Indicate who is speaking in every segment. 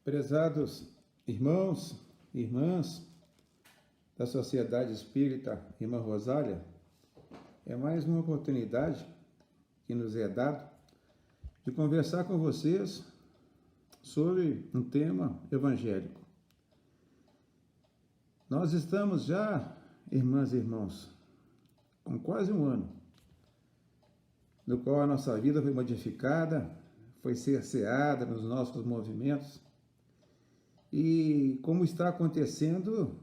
Speaker 1: Prezados irmãos e irmãs da Sociedade Espírita Irmã Rosália, é mais uma oportunidade que nos é dada de conversar com vocês sobre um tema evangélico. Nós estamos já, irmãs e irmãos, com quase um ano, no qual a nossa vida foi modificada, foi cerceada nos nossos movimentos. E como está acontecendo,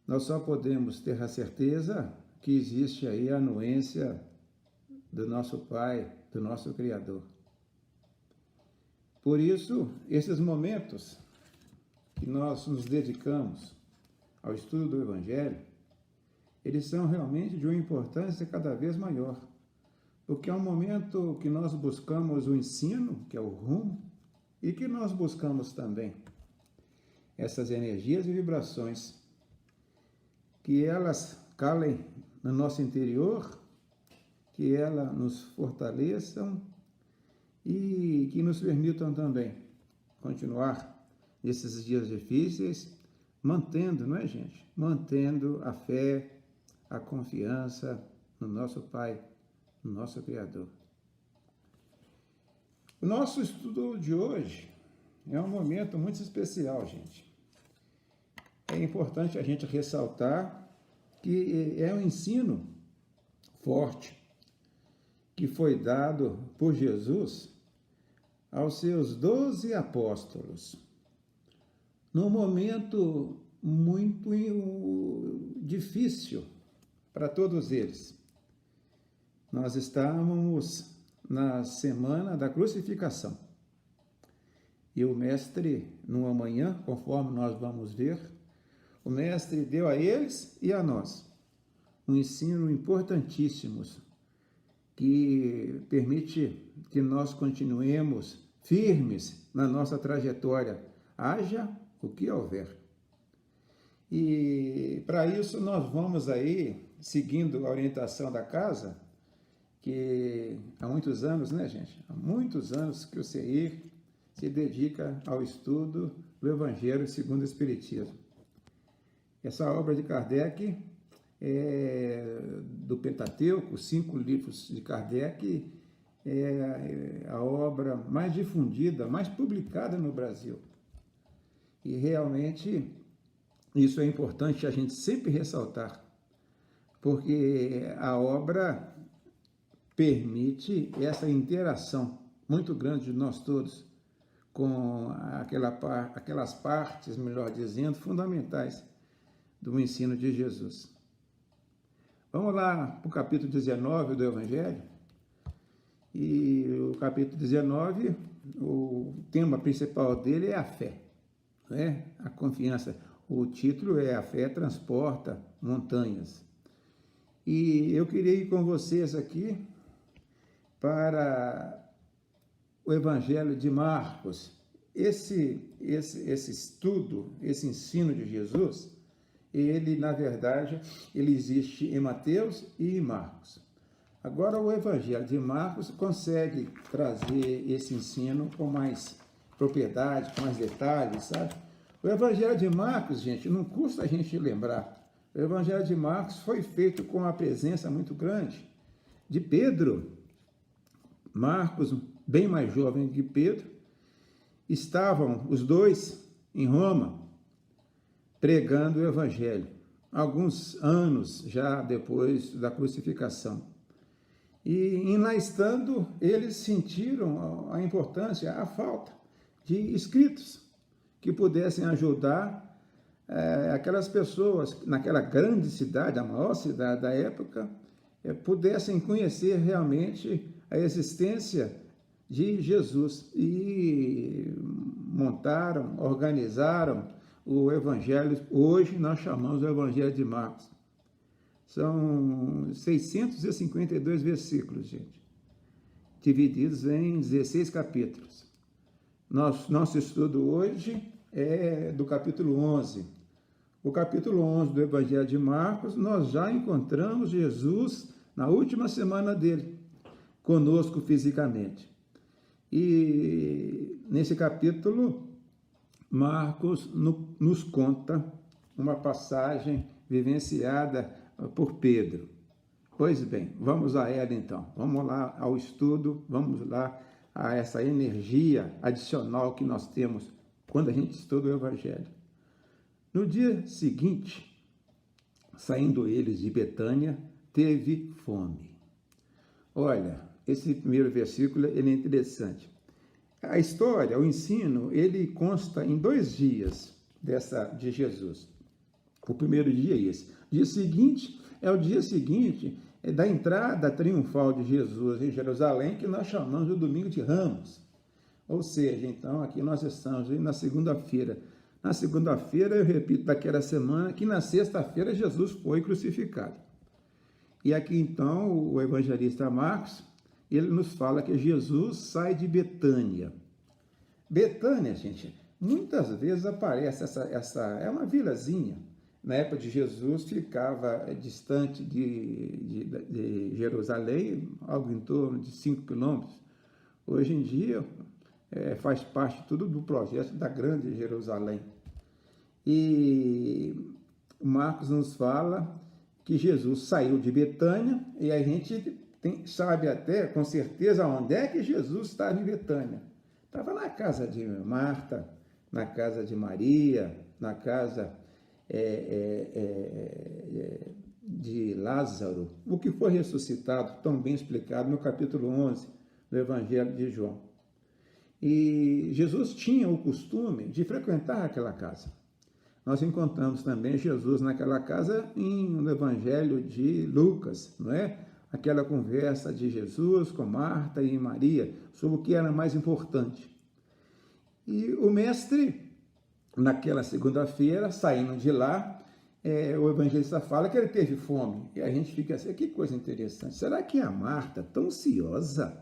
Speaker 1: nós só podemos ter a certeza que existe aí a anuência do nosso Pai, do nosso Criador. Por isso, esses momentos que nós nos dedicamos ao estudo do Evangelho, eles são realmente de uma importância cada vez maior, porque é um momento que nós buscamos o ensino, que é o rumo, e que nós buscamos também essas energias e vibrações, que elas calem no nosso interior, que elas nos fortaleçam e que nos permitam também continuar nesses dias difíceis, mantendo, não é, gente? Mantendo a fé, a confiança no nosso Pai, no nosso Criador. O nosso estudo de hoje é um momento muito especial, gente. É importante a gente ressaltar que é um ensino forte que foi dado por Jesus aos seus 12 apóstolos, num momento muito difícil para todos eles. Nós estávamos na semana da crucificação. E o Mestre, numa manhã, conforme nós vamos ver, o Mestre deu a eles e a nós um ensino importantíssimo que permite que nós continuemos firmes na nossa trajetória, haja o que houver. E para isso nós vamos aí, seguindo a orientação da casa, que há muitos anos, né, gente? Há muitos anos que o CEIR se dedica ao estudo do Evangelho segundo o Espiritismo. Essa obra de Kardec do Pentateuco, 5 livros de Kardec, é a obra mais difundida, mais publicada no Brasil. E realmente isso é importante a gente sempre ressaltar, porque a obra permite essa interação muito grande de nós todos com aquelas partes, melhor dizendo, fundamentais do ensino de Jesus. Vamos lá para o capítulo 19 do Evangelho. E o capítulo 19, o tema principal dele é a fé, né? A confiança. O título é A Fé Transporta Montanhas. E eu queria ir com vocês aqui para o Evangelho de Marcos. Esse estudo, esse ensino de Jesus, ele, na verdade, ele existe em Mateus e em Marcos. Agora, o Evangelho de Marcos consegue trazer esse ensino com mais propriedade, com mais detalhes, sabe? O Evangelho de Marcos, gente, não custa a gente lembrar. O Evangelho de Marcos foi feito com a presença muito grande de Pedro. Marcos, bem mais jovem que Pedro, estavam os dois em Roma, pregando o Evangelho, alguns anos já depois da crucificação. E em lá estando, eles sentiram a importância, a falta de escritos que pudessem ajudar aquelas pessoas, naquela grande cidade, a maior cidade da época, pudessem conhecer realmente a existência de Jesus. E montaram, organizaram o Evangelho, hoje nós chamamos o Evangelho de Marcos. São 652 versículos, gente, divididos em 16 capítulos. Nosso estudo hoje é do capítulo 11. O capítulo 11 do Evangelho de Marcos, nós já encontramos Jesus na última semana dele, conosco fisicamente. E nesse capítulo, Marcos nos conta uma passagem vivenciada por Pedro. Pois bem, vamos a ela então. Vamos lá ao estudo, vamos lá a essa energia adicional que nós temos quando a gente estuda o Evangelho. No dia seguinte, saindo eles de Betânia, teve fome. Olha, esse primeiro versículo ele é interessante. A história, o ensino, ele consta em 2 dias de Jesus. O primeiro dia é esse. O dia seguinte é o dia seguinte da entrada triunfal de Jesus em Jerusalém, que nós chamamos de Domingo de Ramos. Ou seja, então, aqui nós estamos na segunda-feira. Na segunda-feira, eu repito, daquela semana, que na sexta-feira Jesus foi crucificado. E aqui, então, o evangelista Marcos, ele nos fala que Jesus sai de Betânia. Betânia, gente, muitas vezes aparece é uma vilazinha. Na época de Jesus, ficava distante de Jerusalém, algo em torno de 5 quilômetros. Hoje em dia, faz parte tudo do projeto da Grande Jerusalém. E Marcos nos fala que Jesus saiu de Betânia, e a gente sabe até, com certeza, onde é que Jesus estava em Betânia. Estava na casa de Marta, na casa de Maria, na casa de Lázaro, o que foi ressuscitado, tão bem explicado no capítulo 11 do Evangelho de João. E Jesus tinha o costume de frequentar aquela casa. Nós encontramos também Jesus naquela casa no Evangelho de Lucas, não é? Aquela conversa de Jesus com Marta e Maria sobre o que era mais importante. E o mestre, naquela segunda-feira, saindo de lá, o evangelista fala que ele teve fome. E a gente fica assim, que coisa interessante. Será que a Marta, tão ansiosa,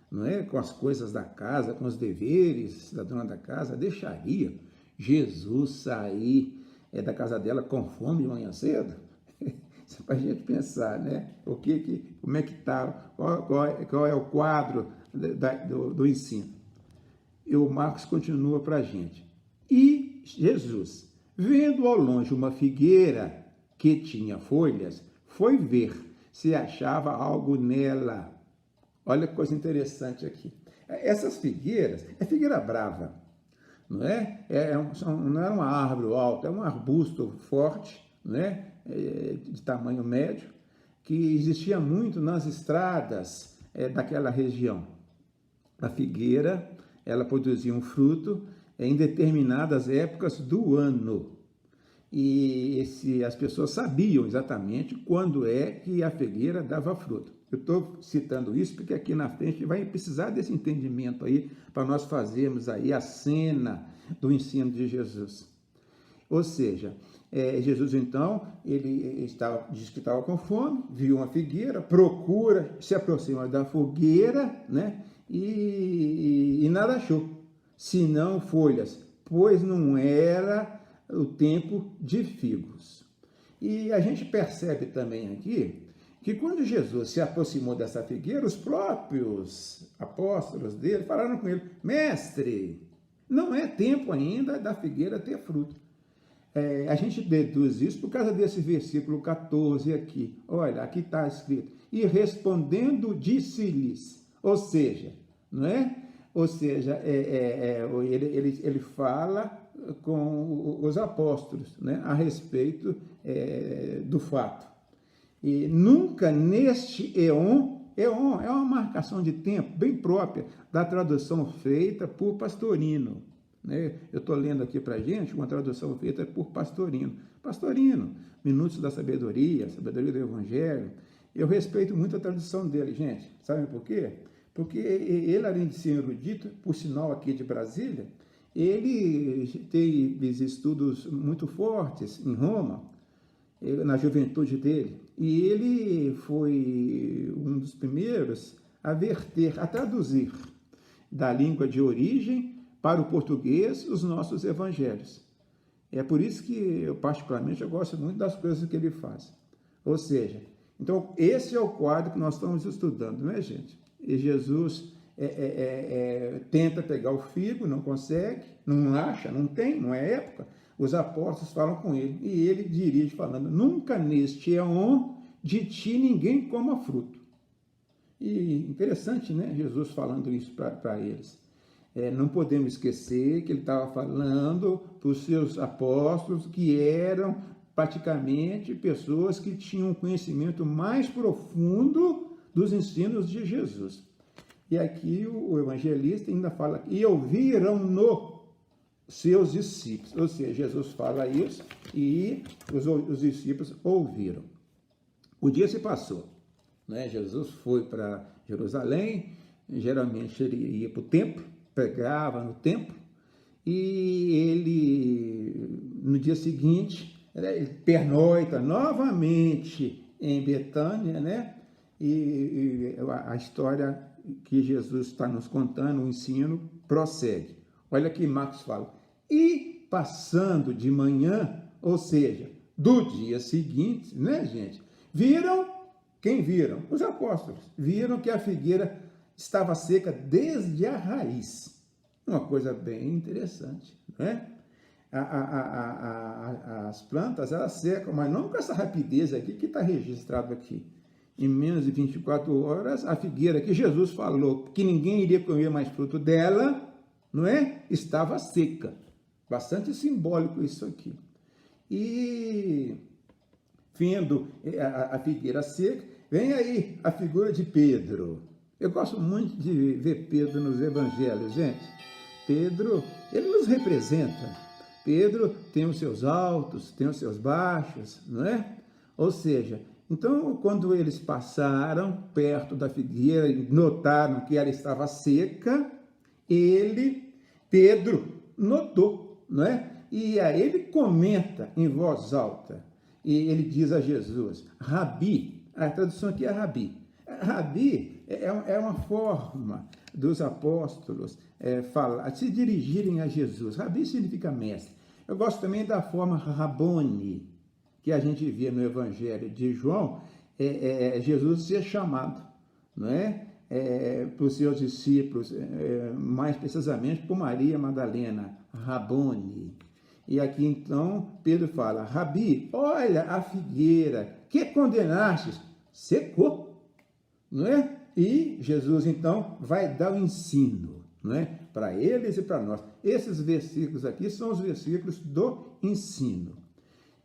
Speaker 1: não é, com as coisas da casa, com os deveres da dona da casa, deixaria Jesus sair da casa dela com fome de manhã cedo? Isso é para a gente pensar, né? Como é que está, qual é o quadro do ensino. E o Marcos continua para a gente. E Jesus, vendo ao longe uma figueira que tinha folhas, foi ver se achava algo nela. Olha que coisa interessante aqui. Essas figueiras, é figueira brava, não é? Não é uma árvore alta, é um arbusto forte, não é? De tamanho médio, que existia muito nas estradas daquela região. A figueira, ela produzia um fruto em determinadas épocas do ano. E as pessoas sabiam exatamente quando é que a figueira dava fruto. Eu estou citando isso porque aqui na frente vai precisar desse entendimento aí para nós fazermos aí a cena do ensino de Jesus. Ou seja, Jesus então, ele diz que estava com fome, viu uma figueira, procura, se aproxima da fogueira, né? E nada achou, senão folhas, pois não era o tempo de figos. E a gente percebe também aqui que quando Jesus se aproximou dessa figueira, os próprios apóstolos dele falaram com ele, mestre, não é tempo ainda da figueira ter fruto. A gente deduz isso por causa desse versículo 14 aqui. Olha, aqui está escrito, e respondendo disse-lhes, ou seja, não é? Ou seja, ele fala com os apóstolos, né, a respeito do fato. E nunca neste éon é uma marcação de tempo bem própria da tradução feita por Pastorino. Né? Eu estou lendo aqui para a gente uma tradução feita por Pastorino. Pastorino, Minutos da Sabedoria, Sabedoria do Evangelho. Eu respeito muito a tradução dele, gente. Sabem por quê? Porque ele, além de ser erudito, por sinal aqui de Brasília, ele teve estudos muito fortes em Roma, na juventude dele. E ele foi um dos primeiros a verter, a traduzir da língua de origem para o português os nossos evangelhos. É por isso que eu, particularmente, eu gosto muito das coisas que ele faz. Ou seja, então, esse é o quadro que nós estamos estudando, não é, gente? E Jesus tenta pegar o figo, não consegue, não acha, não tem, não é época. Os apóstolos falam com ele e ele dirige falando: nunca neste éon de ti ninguém coma fruto. E interessante, né? Jesus falando isso para eles. Não podemos esquecer que ele estava falando para os seus apóstolos, que eram praticamente pessoas que tinham um conhecimento mais profundo dos ensinos de Jesus. E aqui o evangelista ainda fala: e ouviram-no seus discípulos. Ou seja, Jesus fala isso e os discípulos ouviram. O dia se passou, né? Jesus foi para Jerusalém, geralmente ele ia para o templo, pregava no templo, e ele, no dia seguinte, ele pernoita novamente em Betânia, né? E a história que Jesus está nos contando, o ensino, prossegue. Olha que Marcos fala: e passando de manhã, ou seja, do dia seguinte, né, gente? Quem viram? Os apóstolos. Viram que a figueira estava seca desde a raiz. Uma coisa bem interessante, né? As plantas, elas secam, mas não com essa rapidez aqui que está registrado aqui. Em menos de 24 horas, a figueira que Jesus falou que ninguém iria comer mais fruto dela, não é? Estava seca. Bastante simbólico isso aqui. E, vendo a figueira seca, vem aí a figura de Pedro. Eu gosto muito de ver Pedro nos evangelhos, gente. Pedro, ele nos representa. Pedro tem os seus altos, tem os seus baixos, não é? Ou seja, então, quando eles passaram perto da figueira e notaram que ela estava seca, Pedro, notou, não é? E aí ele comenta em voz alta, e ele diz a Jesus: Rabi, a tradução aqui é Rabi. Rabi é uma forma dos apóstolos se dirigirem a Jesus. Rabi significa mestre. Eu gosto também da forma Rabone, que a gente vê no Evangelho de João, Jesus ser chamado, não é? Para os seus discípulos, mais precisamente por Maria Madalena, Rabone. E aqui então Pedro fala: Rabi, olha a figueira que condenastes, secou, não é? E Jesus então vai dar o ensino, não é? Para eles e para nós. Esses versículos aqui são os versículos do ensino.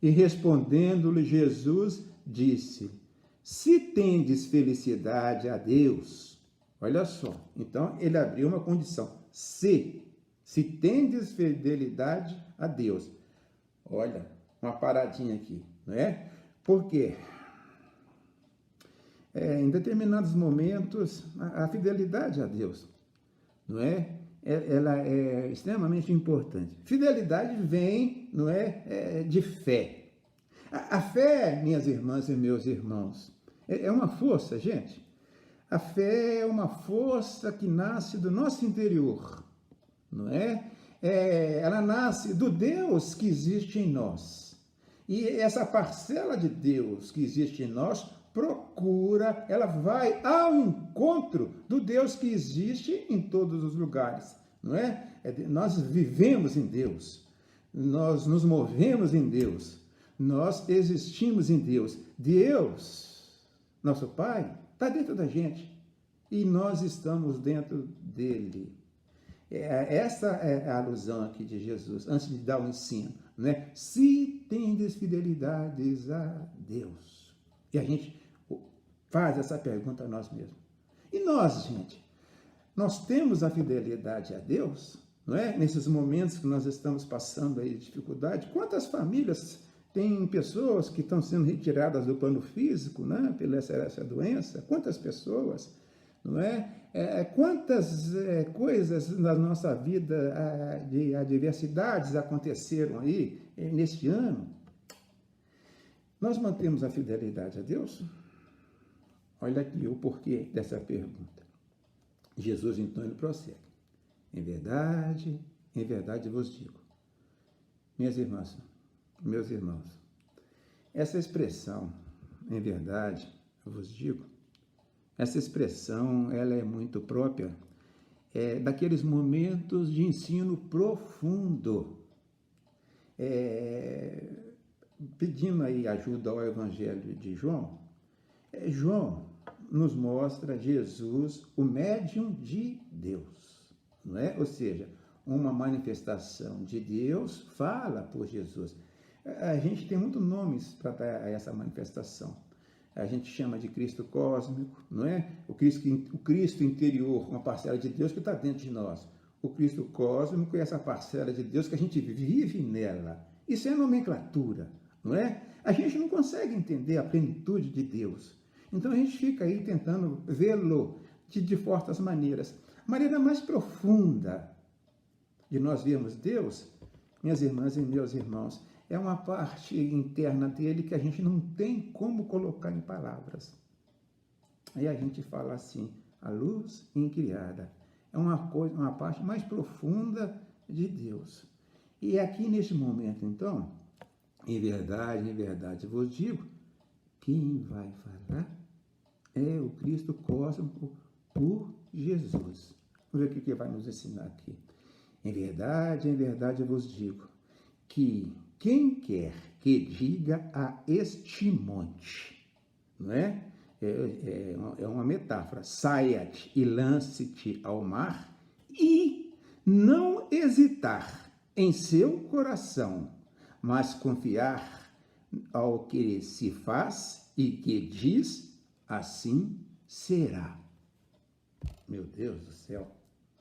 Speaker 1: E respondendo-lhe Jesus disse: se tendes felicidade a Deus, olha só, então ele abriu uma condição: se tendes fidelidade a Deus. Olha, uma paradinha aqui, não é? Porque em determinados momentos a fidelidade a Deus, não é? Ela é extremamente importante. Fidelidade vem, não é, de fé. A fé, minhas irmãs e meus irmãos, é uma força, gente. A fé é uma força que nasce do nosso interior, não é? Ela nasce do Deus que existe em nós. E essa parcela de Deus que existe em nós ela vai ao encontro do Deus que existe em todos os lugares, não é? Nós vivemos em Deus, nós nos movemos em Deus, nós existimos em Deus. Deus, nosso Pai, está dentro da gente e nós estamos dentro dele. Essa é a alusão aqui de Jesus, antes de dar o ensino, né? Se tendes fidelidades a Deus. E a gente faz essa pergunta a nós mesmos. E nós, gente? Nós temos a fidelidade a Deus, não é? Nesses momentos que nós estamos passando aí de dificuldade, quantas famílias têm pessoas que estão sendo retiradas do plano físico, né? Pela essa doença? Quantas pessoas, não é? Quantas coisas na nossa vida de adversidades aconteceram aí neste ano? Nós mantemos a fidelidade a Deus? Olha aqui o porquê dessa pergunta. Jesus, então, ele prossegue: em verdade vos digo, minhas irmãs, meus irmãos, essa expressão, em verdade vos digo, essa expressão, ela é muito própria daqueles momentos de ensino profundo, pedindo aí ajuda ao Evangelho de João. João nos mostra Jesus, o médium de Deus, não é? Ou seja, uma manifestação de Deus fala por Jesus. A gente tem muitos nomes para dar a essa manifestação. A gente chama de Cristo cósmico, não é? O Cristo interior, uma parcela de Deus que está dentro de nós. O Cristo cósmico é essa parcela de Deus que a gente vive nela. Isso é nomenclatura, não é? A gente não consegue entender a plenitude de Deus. Então a gente fica aí tentando vê-lo de diversas maneiras. A maneira mais profunda de nós vermos Deus, minhas irmãs e meus irmãos, é uma parte interna dele que a gente não tem como colocar em palavras. Aí a gente fala assim, a luz incriada. É uma parte mais profunda de Deus. E aqui neste momento, então, em verdade vos digo, quem vai falar é o Cristo cósmico por Jesus. Vamos ver o que vai nos ensinar aqui. Em verdade vos digo que quem quer que diga a este monte, não é? É uma metáfora, saia-te e lance-te ao mar e não hesitar em seu coração, mas confiar ao que se faz e que diz, assim será. Meu Deus do céu,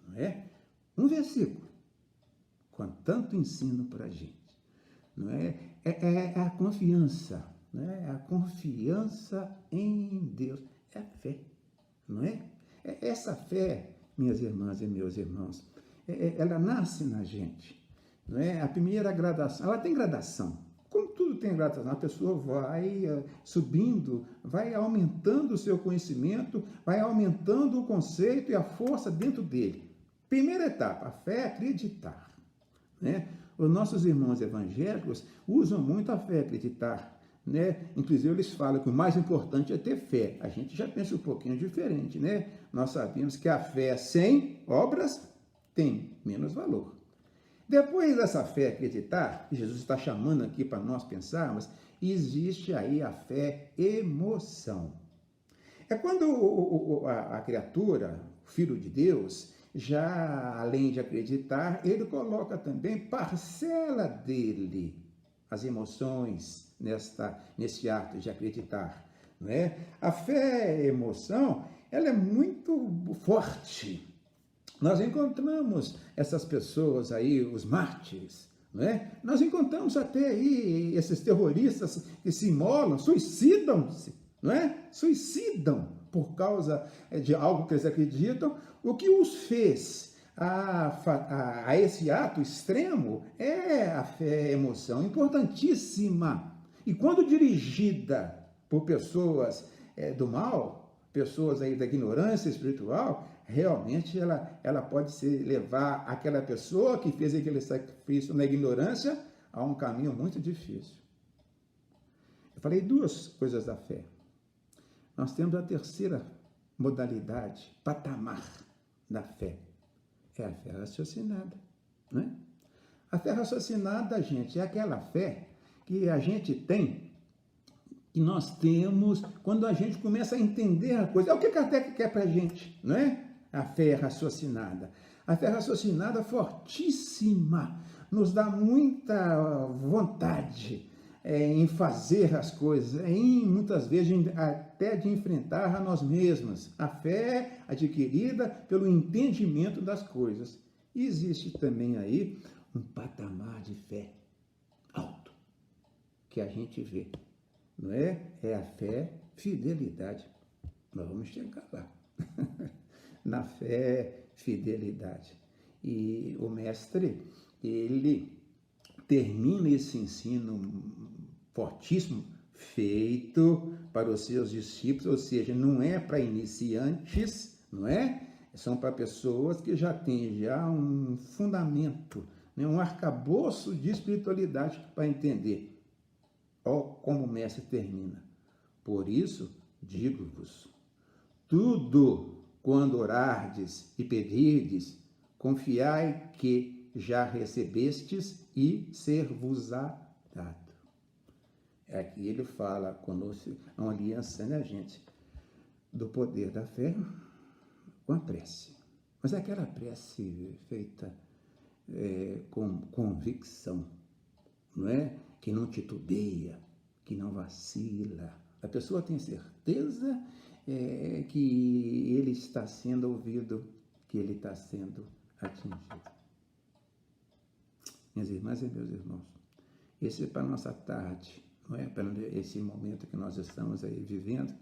Speaker 1: não é? Um versículo com tanto ensino para a gente, não é? É a confiança, não é? A confiança em Deus, é a fé, não é? Essa fé, minhas irmãs e meus irmãos, ela nasce na gente, não é? A primeira gradação, ela tem gradação. Como tudo tem gradação, a pessoa vai subindo, vai aumentando o seu conhecimento, vai aumentando o conceito e a força dentro dele. Primeira etapa, a fé é acreditar, né? Os nossos irmãos evangélicos usam muito a fé, acreditar, né? Inclusive eles falam que o mais importante é ter fé. A gente já pensa um pouquinho diferente, né? Nós sabemos que a fé sem obras tem menos valor. Depois dessa fé acreditar, que Jesus está chamando aqui para nós pensarmos, existe aí a fé emoção. É quando a criatura, o Filho de Deus, já além de acreditar, ele coloca também parcela dele, as emoções nesse ato de acreditar, não é? A fé e a emoção, ela é muito forte. Nós encontramos essas pessoas aí, os mártires, não é? Nós encontramos até aí esses terroristas que se imolam, suicidam-se, não é? Suicidam por causa de algo que eles acreditam. O que os fez a esse ato extremo é a fé, a emoção, importantíssima. E quando dirigida por pessoas do mal, pessoas aí da ignorância espiritual, realmente ela pode levar aquela pessoa que fez aquele sacrifício na ignorância a um caminho muito difícil. Eu falei duas coisas da fé. Nós temos a terceira modalidade, patamar da fé. É a fé raciocinada, né? A fé raciocinada, gente, é aquela fé que a gente tem, que nós temos quando a gente começa a entender a coisa. É o que Kardec quer para a gente, não é? A fé raciocinada. A fé raciocinada fortíssima, nos dá muita vontade em fazer as coisas, muitas vezes até de enfrentar a nós mesmos. A fé adquirida pelo entendimento das coisas. E existe também aí um patamar de fé alto, que a gente vê, não é? É a fé, fidelidade. Nós vamos chegar lá. Na fé, fidelidade. E o mestre, ele termina esse ensino fortíssimo, feito para os seus discípulos, ou seja, não é para iniciantes, não é? São para pessoas que já têm um fundamento, né? Um arcabouço de espiritualidade para entender. Ó, como o mestre termina. Por isso, digo-vos, tudo quando orardes e pedirdes, confiai que já recebestes e ser-vos-á dado. Aqui ele fala conosco, uma aliança, né, gente, do poder da fé com a prece. Mas é aquela prece feita com convicção, não é? Que não titubeia, que não vacila. A pessoa tem certeza que ele está sendo ouvido, que ele está sendo atingido. Minhas irmãs e meus irmãos, esse é para a nossa tarde, não é? Para esse momento que nós estamos aí vivendo,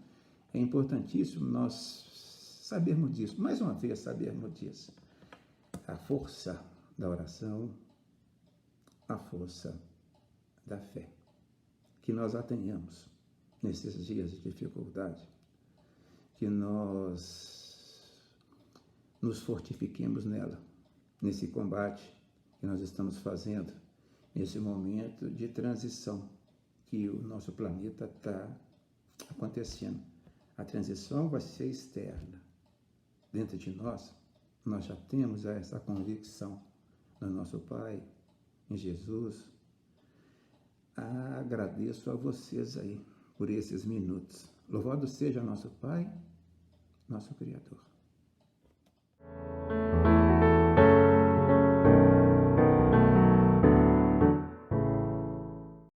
Speaker 1: é importantíssimo nós sabermos disso, mais uma vez sabermos disso. A força da oração, a força da fé. Que nós a tenhamos nesses dias de dificuldade, que nós nos fortifiquemos nela, nesse combate que nós estamos fazendo, nesse momento de transição que o nosso planeta está acontecendo. A transição vai ser externa. Dentro de nós já temos essa convicção no nosso Pai, em Jesus. Agradeço a vocês aí por esses minutos. Louvado seja nosso Pai, nosso Criador.